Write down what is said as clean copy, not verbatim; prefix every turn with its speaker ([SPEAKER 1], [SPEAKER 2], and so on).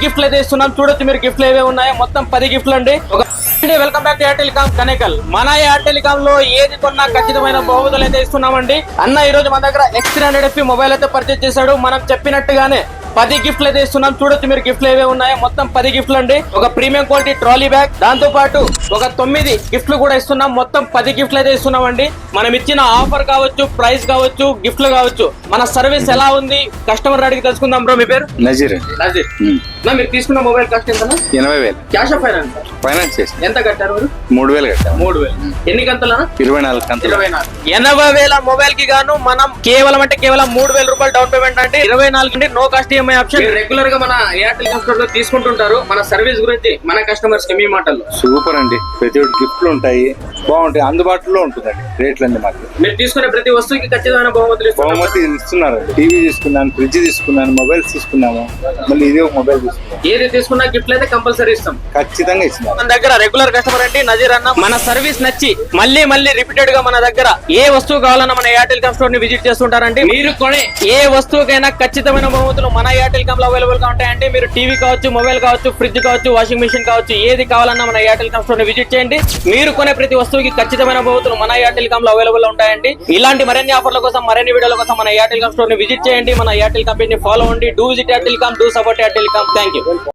[SPEAKER 1] గిఫ్ట్లు అయితే ఇస్తున్నాం. చూడొచ్చు మీరు గిఫ్ట్లు ఏవే ఉన్నాయో. మొత్తం 10 గిఫ్ట్లు అండి. Welcome back to air telecom Kanekal. మన ఎయిర్ టెలికాం లో ఏది కొన్నా ఖచ్చితమైన బహుమతులు అయితే ఇస్తున్నామండి. అన్న ఈ రోజు మన దగ్గర X300 మొబైల్ అయితే పర్చేజ్ చేశాడు. మనం చెప్పినట్టుగానే 10 గిఫ్ట్లు అయితే ఇస్తున్నాం. చూడొచ్చు మీరు గిఫ్ట్లు ఏవే ఉన్నాయో. మొత్తం 10 గిఫ్ట్లు అండి. ఒక ప్రీమియం క్వాలిటీ ట్రాలీ బ్యాగ్, దాంతో పాటు ఒక 9 గిఫ్ట్లు కూడా ఇస్తున్నాం. మొత్తం 10 గిఫ్ట్లు అయితే ఇస్తున్నామండి. మనం ఇచ్చిన ఆఫర్ కావచ్చు, ప్రైస్ కావచ్చు, గిఫ్ట్లు కావచ్చు, మన సర్వీస్ ఎలా ఉంది కస్టమర్ అడిగి తెలుసుకుందాం. బ్రో మీ పేరు?
[SPEAKER 2] నజీర్.
[SPEAKER 1] నజీర్. మీరు తీసుకున్న మొబైల్ కాస్ట్ ఎంత?
[SPEAKER 2] 80,000.
[SPEAKER 1] Cash of finance?
[SPEAKER 2] ఫైనాన్స్ చేసి.
[SPEAKER 1] ఎంత కట్టారు మీరు?
[SPEAKER 2] 3,000 కట్టారు.
[SPEAKER 1] 3,000. ఎన్ని కంతలనా?
[SPEAKER 2] 24 కంతులు.
[SPEAKER 1] 80,000 మొబైల్ కి గాను మనం కేవలం 3,000 రూపాయలు డౌన్ పేమెంట్ అంటే 24 అంటే no cost EMI option. Regular గా మన ఎయిర్టెల్ కస్టమర్ లో తీసుకుంటుంటారు. మన సర్వీస్ గురించి మన కస్టమర్స్ కి మీ మాటల్లో.
[SPEAKER 2] సూపర్ అండి. ప్రతి ఒక్కటి గిఫ్ట్లు ఉంటాయి, బాగుంటాయి, అందుబాటులో ఉంటుందండి రేట్లన్నీ మాకు.
[SPEAKER 1] మీరు తీసుకునే ప్రతి వస్తువుకి ఖచ్చితమైన బహుమతులు
[SPEAKER 2] ఇస్తున్నారు. టీవీ తీసుకున్నాను, ఫ్రిడ్జ్ తీసుకున్నాను, మొబైల్స్ తీసుకున్నాము, మళ్ళీ ఇది ఒక మొబైల్ తీసుకున్నాను.
[SPEAKER 1] ఏది తీసుకున్నా గిఫ్ట్లు అయితే కంపల్సరీ ఇస్తాం.
[SPEAKER 2] ఖచ్చితంగా ఇస్తున్నాం.
[SPEAKER 1] మన దగ్గర రెగ్యులర్ కస్టమర్ అంటే నజీర్ అన్న. మన సర్వీస్ నచ్చి మళ్ళీ రిపీటెడ్ గా మన దగ్గర ఏ వస్తువు కావాలన్నా మన ఎయిర్టెల్ కామ్ స్టోర్ ని విజిట్ చేస్తుంటారండి. మీరు కొనే ఏ వస్తువుకైనా ఖచ్చితమైన బహుమతులు మన ఎయిర్టెల్ కామ్ లో అవైలబుల్ గా ఉంటాయండి. మీరు టీవీ కావచ్చు, మొబైల్ కావచ్చు, ఫ్రిడ్జ్ కావచ్చు, వాషింగ్ మెషిన్ కావచ్చు, ఏది కావాలన్నా మన ఎయిర్టెల్ కామ్ స్టోర్ ని విజిట్ చేయండి. మీరు కొనే ప్రతి వస్తువుకి ఖచ్చితమైన బహుమతులు మన ఎయిర్టెల్ కామ్ లో అవైలబుల్ ఉంటాయండి. ఇలాంటి మరిన్ని ఆఫర్ల కోసం, మరిన్ని వీడియోల కోసం మన ఎయిర్టెల్ కామ్ స్టోర్ ని విజిట్ చేయండి. మన ఎయిర్టెల్ కంపెనీ ఫాలో అవ్వండి. Do visit Airtel com, do support Airtel com. Thank you.